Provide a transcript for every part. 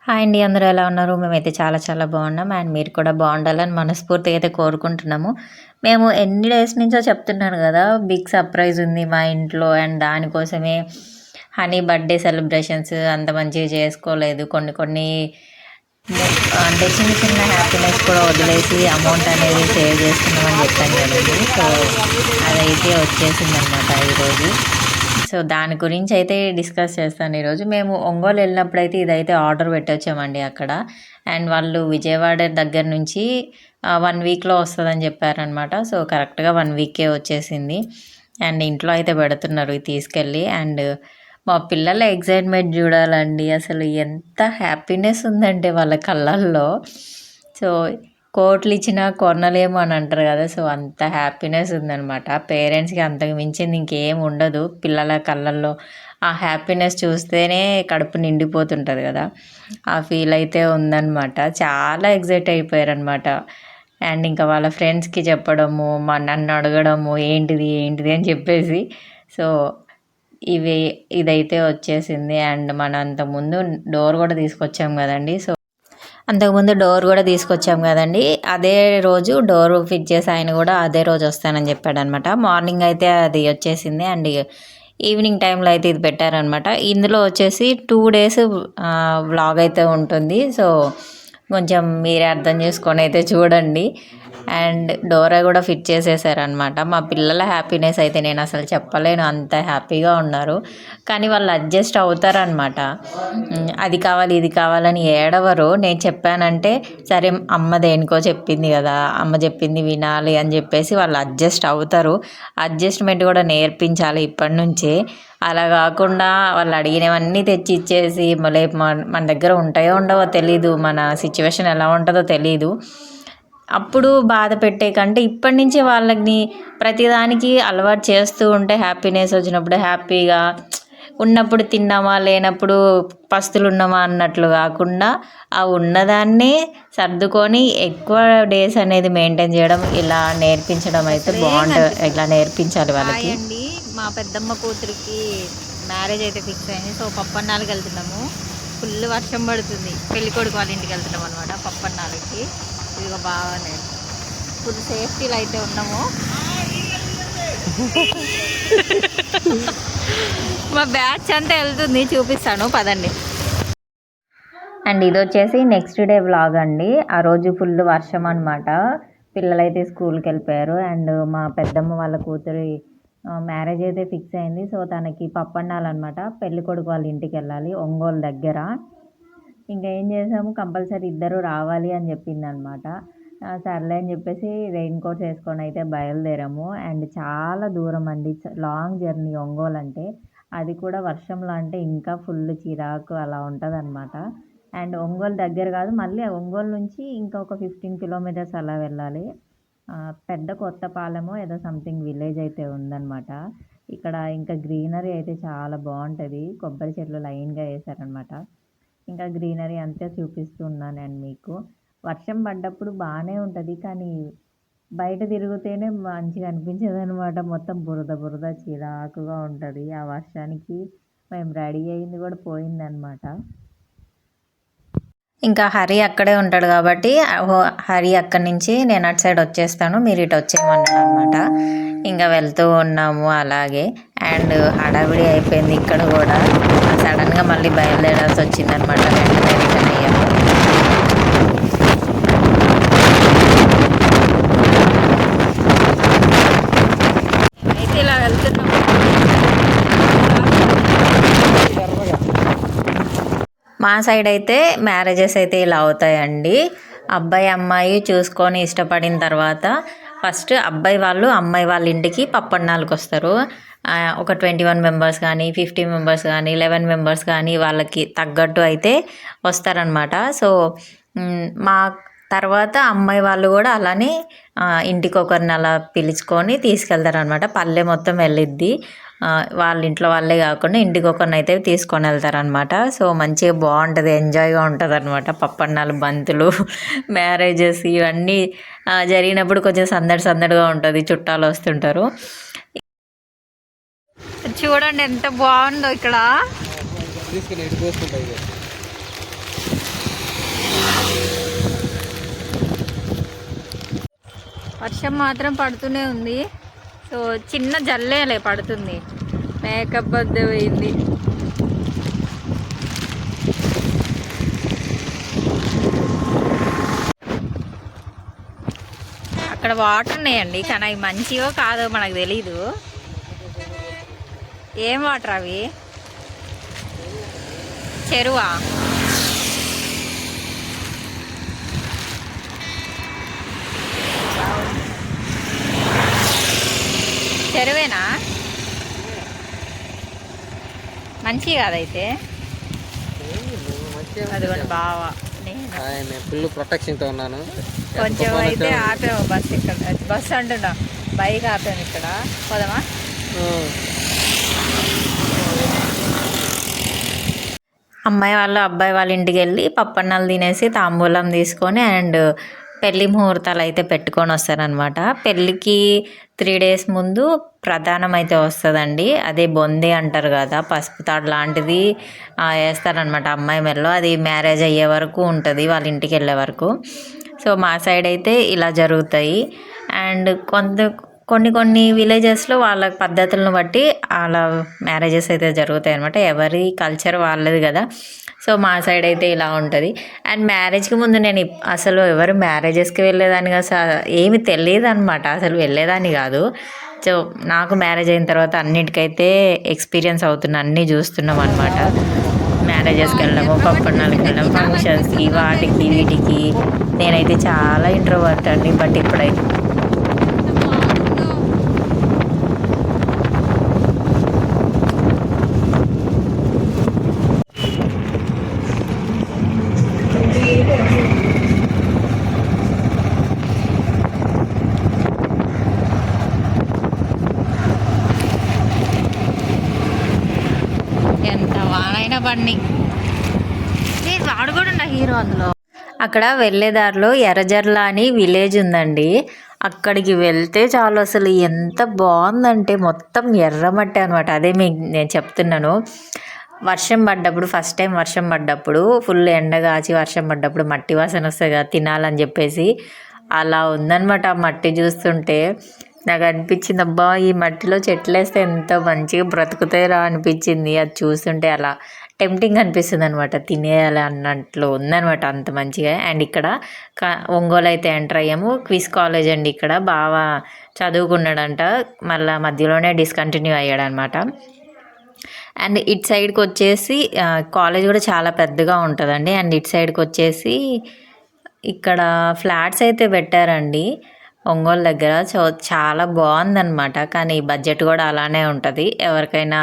Hi అండి, అందరూ ఎలా ఉన్నారు? మేమైతే చాలా చాలా బాగున్నాం. అండ్ మీరు కూడా బాగుండాలని మనస్ఫూర్తిగా అయితే కోరుకుంటున్నాము. మేము ఎన్ని డేస్ నుంచో చెప్తున్నాను కదా, బిగ్ సర్ప్రైజ్ ఉంది మా ఇంట్లో. అండ్ దానికోసమే హనీ బర్త్డే సెలబ్రేషన్స్ అంత మంచిగా చేసుకోలేదు. కొన్ని కొన్ని అంటే చిన్న చిన్న హ్యాపీనెస్ కూడా వదిలేసి అమౌంట్ అనేది సేవ్ చేసుకున్నామని చెప్పాను కదండి. సో అదైతే వచ్చేసింది అనమాట ఈరోజు. సో దాని గురించి అయితే డిస్కస్ చేస్తాను ఈరోజు. మేము ఒంగోలు వెళ్ళినప్పుడైతే ఇదైతే ఆర్డర్ పెట్టొచ్చామండి అక్కడ. అండ్ వాళ్ళు విజయవాడ దగ్గర నుంచి 1 వీక్లో వస్తుందని చెప్పారనమాట. సో కరెక్ట్గా 1 వీకే వచ్చేసింది. అండ్ ఇంట్లో అయితే పెడుతున్నారు ఇది తీసుకెళ్ళి. అండ్ మా పిల్లల ఎగ్జైట్మెంట్ చూడాలండి, అసలు ఎంత హ్యాపీనెస్ ఉందంటే వాళ్ళ కళ్ళల్లో. సో కోట్లు ఇచ్చినా కొనలేము అని అంటారు కదా, సో అంత హ్యాపీనెస్ ఉందనమాట. పేరెంట్స్కి అంతకు మించింది ఇంకేం ఉండదు. పిల్లల కళ్ళల్లో ఆ హ్యాపీనెస్ చూస్తేనే కడుపు నిండిపోతుంటుంది కదా, ఆ ఫీల్ అయితే ఉందన్నమాట. చాలా ఎగ్జైట్ అయిపోయారనమాట. అండ్ ఇంకా వాళ్ళ ఫ్రెండ్స్కి చెప్పడము, నన్ను అడగడము ఏంటిది ఏంటిది అని చెప్పేసి. సో ఇదైతే వచ్చేసింది. అండ్ మనం అంతకుముందు డోర్ కూడా తీసుకొచ్చాం కదండి. సో అంతకుముందు డోర్ కూడా తీసుకొచ్చాం కదండి, అదే రోజు డోర్ ఫిట్ చేసి ఆయన కూడా అదే రోజు వస్తానని చెప్పాడనమాట. మార్నింగ్ అయితే అది వచ్చేసింది. అండ్ ఈవినింగ్ టైంలో అయితే ఇది పెట్టారనమాట. ఇందులో వచ్చేసి 2 days వ్లాగ్ అయితే ఉంటుంది. సో కొంచెం మీరే అర్థం చేసుకొని అయితే చూడండి. అండ్ డోరా కూడా ఫిట్ చేసేసారనమాట. మా పిల్లల హ్యాపీనెస్ అయితే నేను అసలు చెప్పలేను, అంత హ్యాపీగా ఉన్నారు. కానీ వాళ్ళు అడ్జస్ట్ అవుతారనమాట. అది కావాలి ఇది కావాలని ఏడవరు. నేను చెప్పానంటే సరే అమ్మ దేనికో చెప్పింది కదా, అమ్మ చెప్పింది వినాలి అని చెప్పేసి వాళ్ళు అడ్జస్ట్ అవుతారు. అడ్జస్ట్మెంట్ కూడా నేర్పించాలి ఇప్పటి నుంచే. అలా కాకుండా వాళ్ళు అడిగినవన్నీ తెచ్చి ఇచ్చేసి మళ్ళీ మన దగ్గర ఉంటాయో ఉండవో తెలీదు, మన సిచ్యువేషన్ ఎలా ఉంటుందో తెలీదు. అప్పుడు బాధ పెట్టే కంటే ఇప్పటి నుంచి వాళ్ళని ప్రతిదానికి అలవాటు చేస్తూ ఉంటే హ్యాపీనెస్ వచ్చినప్పుడు హ్యాపీగా ఉన్నప్పుడు తిన్నామా, లేనప్పుడు పస్తులు ఉన్నామా అన్నట్లు కాకుండా ఆ ఉన్నదాన్ని సర్దుకొని ఎక్కువ డేస్ అనేది మెయింటైన్ చేయడం, ఇలా నేర్పించడం అయితే బాగుంటుంది. ఇలా నేర్పించాలి వాళ్ళకి. అండి, మా పెద్దమ్మ కూతురికి మ్యారేజ్ అయితే ఫిక్స్ అయింది. సో పప్పన్నాళ్ళకి వెళ్తున్నాము. ఫుల్ వర్షం పడుతుంది. పెళ్ళికొడుకు వాళ్ళ ఇంటికి వెళ్తున్నాం అనమాట పప్పన్నాళ్ళకి. ఇదిగో బాగానే ఫుల్ సేఫ్టీలో అయితే ఉన్నాము. మా బ్యాచ్ అంతా వెళ్తుంది, చూపిస్తాను పదండి. అండ్ ఇది వచ్చేసి నెక్స్ట్ డే వ్లాగ్ అండి. ఆ రోజు ఫుల్ వర్షం అనమాట. పిల్లలైతే స్కూల్కి వెళ్ళిపోయారు. అండ్ మా పెద్దమ్మ వాళ్ళ కూతురి మ్యారేజ్ అయితే ఫిక్స్ అయింది. సో తనకి పప్పన్నాలన్నమాట. పెళ్ళికొడుకు వాళ్ళ ఇంటికి వెళ్ళాలి ఒంగోలు దగ్గర. ఇంకా ఏం చేసాము, కంపల్సరీ ఇద్దరు రావాలి అని చెప్పింది అనమాట. సర్లే అని చెప్పేసి రెయిన్ కోట్స్ వేసుకొని అయితే బయలుదేరాము. అండ్ చాలా దూరం అండి, లాంగ్ జర్నీ ఒంగోలు అంటే. అది కూడా వర్షంలో అంటే ఇంకా ఫుల్ చిరాకు అలా ఉంటుంది అనమాట. అండ్ ఒంగోలు దగ్గర కాదు, మళ్ళీ ఒంగోలు నుంచి ఇంకా ఒక 15 kilometers అలా వెళ్ళాలి. పెద్ద కొత్తపాలెమో ఏదో సంథింగ్ విలేజ్ అయితే ఉందన్నమాట. ఇక్కడ ఇంకా గ్రీనరీ అయితే చాలా బాగుంటుంది. కొబ్బరి చెట్లు లైన్గా వేసారనమాట. ఇంకా గ్రీనరీ అంతా చూపిస్తున్నాను అండ్ మీకు. వర్షం పడ్డప్పుడు బాగానే ఉంటుంది, కానీ బయట తిరిగితేనే మంచిగా అనిపించదు అనమాట. మొత్తం బురద బురద చిరాకుగా ఉంటుంది. ఆ వర్షానికి మేము రెడీ అయింది కూడా పోయిందనమాట. ఇంకా హరి అక్కడే ఉంటాడు కాబట్టి హరి అక్కడి నుంచి నేను అటు సైడ్ వచ్చేస్తాను, మీరు ఇటు వచ్చేయమన్నాడు అనమాట. ఇంకా వెళ్తూ ఉన్నాము అలాగే. అండ్ హడావిడి అయిపోయింది ఇక్కడ కూడా. సడన్గా మళ్ళీ బయలుదేరాల్సి వచ్చిందనమాట. వెంటనే రిటర్న్ అయ్యాము. అయితే ఇలా వెళ్తున్నాము. మా సైడ్ అయితే మ్యారేజెస్ అయితే ఇలా అవుతాయండి. అబ్బాయి అమ్మాయి చూసుకొని ఇష్టపడిన తర్వాత ఫస్ట్ అబ్బాయి వాళ్ళు అమ్మాయి వాళ్ళ ఇంటికి పప్పన్నాలకు వస్తారు. ఒక 21 members కానీ 50 members కానీ 11 members కానీ వాళ్ళకి తగ్గట్టు అయితే వస్తారనమాట. సో మా తర్వాత అమ్మాయి వాళ్ళు కూడా అలానే ఇంటికి ఒకరిని అలా పిలుచుకొని తీసుకెళ్తారనమాట. పల్లె మొత్తం వెళ్ళిద్ది. వాళ్ళ ఇంట్లో వాళ్ళే కాకుండా ఇంటికి ఒకరిని అయితే తీసుకొని వెళ్తారనమాట. సో మంచిగా బాగుంటుంది, ఎంజాయ్గా ఉంటుంది అనమాట. పప్పన్నాలు, బంతులు, మ్యారేజెస్ ఇవన్నీ జరిగినప్పుడు కొంచెం సందడి సందడిగా ఉంటుంది. చుట్టాలు వస్తుంటారు. చూడండి ఎంత బాగుందో ఇక్కడ. వర్షం మాత్రం పడుతూనే ఉంది. సో చిన్న జల్లేలే పడుతుంది. మేకప్ బద్ద పోయింది. అక్కడ వాటర్ ఉన్నాయండి, కానీ అవి మంచివో కాదో మనకు తెలీదు. ఏం వాటర్ అవి? చెరువా? చెరువేనా? మంచి కాదైతే. అదిగోండి బావా, నేను ఫుల్ ప్రొటెక్షన్తో ఉన్నాను. కొంచెం అయితే ఆపాము బస్. ఇక్కడ బస్ అంటున్నా, బైక్ ఆపాము. ఇక్కడ పోదామా? అమ్మాయి వాళ్ళు అబ్బాయి వాళ్ళ ఇంటికి వెళ్ళి పప్పన్నాలు తినేసి తాంబూలం తీసుకొని అండ్ పెళ్లి ముహూర్తాలు అయితే పెట్టుకొని వస్తారనమాట. పెళ్ళికి 3 days ముందు ప్రధానం అయితే వస్తుందండి. అదే బొంది అంటారు కదా, పసుపు తాడు లాంటిది వేస్తారనమాట అమ్మాయి మెల్లో. అది మ్యారేజ్ అయ్యే వరకు ఉంటుంది, వాళ్ళ ఇంటికి వెళ్ళే వరకు. సో మా సైడ్ అయితే ఇలా జరుగుతాయి. అండ్ కొన్ని విలేజెస్లో వాళ్ళ పద్ధతులను బట్టి అలా మ్యారేజెస్ అయితే జరుగుతాయి అనమాట. ఎవరి కల్చర్ వాళ్ళది కదా. సో మా సైడ్ అయితే ఇలా ఉంటుంది. అండ్ మ్యారేజ్కి ముందు నేను అసలు ఎవరు మ్యారేజెస్కి వెళ్ళేదాన్ని కాదు, ఏమి తెలియదు అనమాట. అసలు వెళ్ళేదాన్ని కాదు. సో నాకు మ్యారేజ్ అయిన తర్వాత అన్నిటికైతే ఎక్స్పీరియన్స్ అవుతున్నా, అన్నీ చూస్తున్నాం అనమాట. మ్యారేజెస్కి వెళ్ళడము, పప్పన్నాలకి వెళ్ళడం, ఫంక్షన్స్కి, వాటికి వీటికి. నేనైతే చాలా ఇంట్రోవర్ట్ అండి. బట్ ఇప్పుడైతే ఎంత వానైనా బండి. వాడు కూడా ఉన్న హీరో అందులో. అక్కడ వెళ్ళేదారిలో ఎర్రజర్ల అని విలేజ్ ఉందండి. అక్కడికి వెళ్తే చాలు, అసలు ఎంత బాగుందంటే మొత్తం ఎర్రమట్టి అనమాట. అదే మీకు నేను చెప్తున్నాను. వర్షం పడ్డప్పుడు, ఫస్ట్ టైం వర్షం పడ్డప్పుడు, ఫుల్ ఎండగాచి వర్షం పడ్డప్పుడు మట్టి వాసన వస్తుంది కదా తినాలని చెప్పేసి, అలా ఉందన్నమాట. ఆ మట్టి చూస్తుంటే నాకు అనిపించింది, అబ్బా ఈ మట్టిలో చెట్లు వేస్తే ఎంత మంచిగా బ్రతుకుతాయిరా అనిపించింది. అది చూస్తుంటే అలా టెంప్టింగ్ అనిపిస్తుంది అనమాట, తినేయాలి అన్నట్లు ఉందనమాట, అంత మంచిగా. అండ్ ఇక్కడ ఒంగోలు అయితే ఎంటర్ అయ్యాము. క్విజ్ కాలేజ్ అండి. ఇక్కడ బాగా చదువుకున్నాడంట, మళ్ళీ మధ్యలోనే డిస్కంటిన్యూ అయ్యాడనమాట. అండ్ ఇటు సైడ్కి వచ్చేసి కాలేజ్ కూడా చాలా పెద్దగా ఉంటుందండి. అండ్ ఇటు సైడ్కి వచ్చేసి ఇక్కడ ఫ్లాట్స్ అయితే పెట్టారండి ఒంగోలు దగ్గర. సో చాలా బాగుందన్నమాట. కానీ బడ్జెట్ కూడా అలానే ఉంటుంది. ఎవరికైనా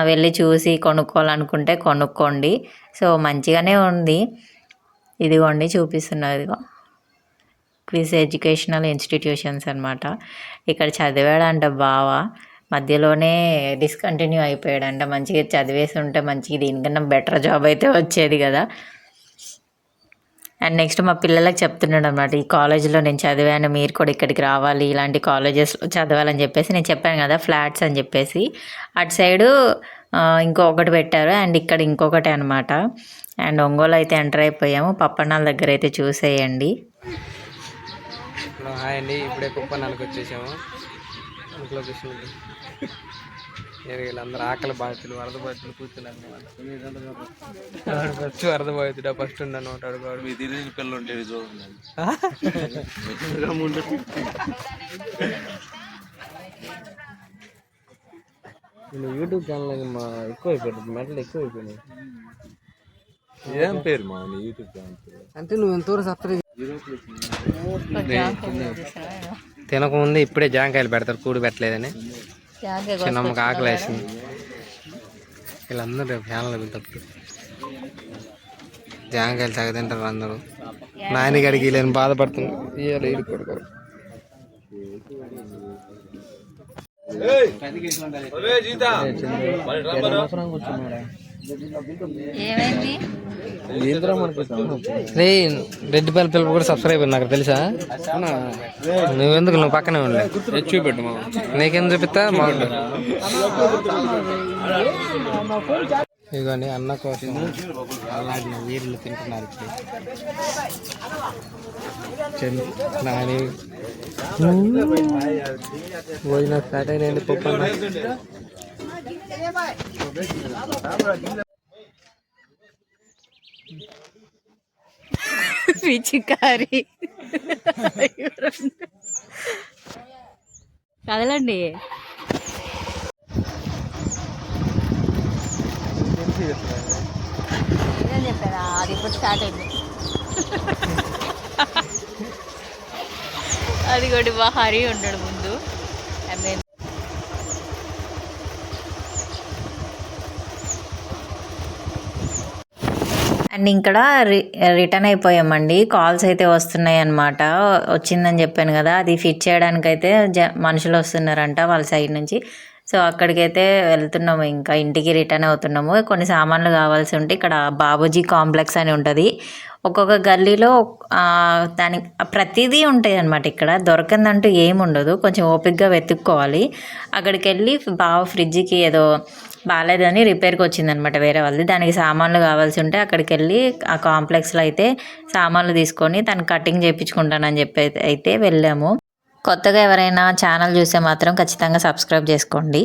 వెళ్ళి చూసి కొనుక్కోవాలనుకుంటే కొనుక్కోండి. సో మంచిగానే ఉంది. ఇదిగోండి చూపిస్తున్నారు, ఇదిగో క్విజ్ ఎడ్యుకేషనల్ ఇన్స్టిట్యూషన్స్ అనమాట. ఇక్కడ చదివాడంట బావా, మధ్యలోనే డిస్కంటిన్యూ అయిపోయాడంట. మంచిగా చదివేసి ఉంటే మంచిగా దీనికన్నా బెటర్ జాబ్ అయితే వచ్చేది కదా. అండ్ నెక్స్ట్ మా పిల్లలకు చెప్తున్నాడు అనమాట, ఈ కాలేజీలో నేను చదివాను, మీరు కూడా ఇక్కడికి రావాలి, ఇలాంటి కాలేజెస్లో చదవాలని చెప్పేసి. నేను చెప్పాను కదా ఫ్లాట్స్ అని చెప్పేసి. అటు సైడు ఇంకొకటి పెట్టారు, అండ్ ఇక్కడ ఇంకొకటి అనమాట. అండ్ ఒంగోలు అయితే ఎంటర్ అయిపోయాము. పప్పన్నాల దగ్గర అయితే చూసేయండి. హాయ్ అండి, ఇప్పుడే పప్పన్నాలకు వచ్చేసాము. లొకేషన్ వీళ్ళందరూ ఆకలి బాధితులు, వరద బాధితులు కూర్చున్నారు. ఫస్ట్ వరద బాధితుడు ఫస్ట్ ఉండనమాట. మీ తిరిగి పిల్లలు ఉండేవి చూడండి. నేను యూట్యూబ్ ఛానల్ మా ఎక్కువ అయిపోయింది, మెంటల్ ఎక్కువ అయిపోయినాయి. ఏం పేరు మా యూట్యూబ్ ఛానల్ అంటే నువ్వు ఎంతవరకు సబ్స్క్రైబ్ తినకముందు ఇప్పుడే జాంకాయలు పెడతారు, కూడి పెట్టలేదని. చిన్నమ్మకి ఆకలి వేసింది. వీళ్ళందరూ రేపు ఫ్యాన్లో వెళ్తారు. జాంకాయలు తగ్గ తింటారు అందరూ. నాయనగడికి వీళ్ళని బాధపడుతుంది. రెడ్డిపల్లి పిల్లలు కూడా సబ్స్క్రైబ్ నాకు తెలుసా. నువ్వెందుకు, నువ్వు పక్కనే ఉండే చూపెట్టు, నీకేం చూపిస్తా. ఇదిగోండి అన్న కోసం అలాంటి వీరులు తింటున్నారు నాని భోజనం స్టార్ట్ అయినాయండి పప్పు అన్న. పిచ్చికారి కదలండి. ఏం చెప్పారా అది ఇప్పుడు స్టార్ట్ అయింది. అది కూడా మా హరి ఉన్నాడు ముందు. అండ్ ఇక్కడ రిటర్న్ అయిపోయామండి. కాల్స్ అయితే వస్తున్నాయి అన్నమాట. వచ్చిందని చెప్పాను కదా, అది ఫిట్ చేయడానికి అయితే మనుషులు వస్తున్నారంట వాళ్ళ సైడ్ నుంచి. సో అక్కడికైతే వెళ్తున్నాము, ఇంకా ఇంటికి రిటర్న్ అవుతున్నాము. కొన్ని సామాన్లు కావాల్సి ఉంటే ఇక్కడ బాబూజీ కాంప్లెక్స్ అని ఉంటుంది. ఒక్కొక్క గల్లీలో దానికి ప్రతిదీ ఉంటాయి అన్నమాట. ఇక్కడ దొరకందంటూ ఏముండదు, కొంచెం ఓపిక్గా వెతుక్కోవాలి. అక్కడికి వెళ్ళి ఫ్రిడ్జ్కి ఏదో బాగాలేదని రిపేర్కి వచ్చిందనమాట వేరే వాళ్ళది. దానికి సామాన్లు కావాల్సి ఉంటే అక్కడికి వెళ్ళి ఆ కాంప్లెక్స్లో అయితే సామాన్లు తీసుకొని తను కటింగ్ చేయించుకుంటానని చెప్పి అయితే వెళ్ళాము. కొత్తగా ఎవరైనా ఛానల్ చూస్తే మాత్రం ఖచ్చితంగా సబ్స్క్రైబ్ చేసుకోండి.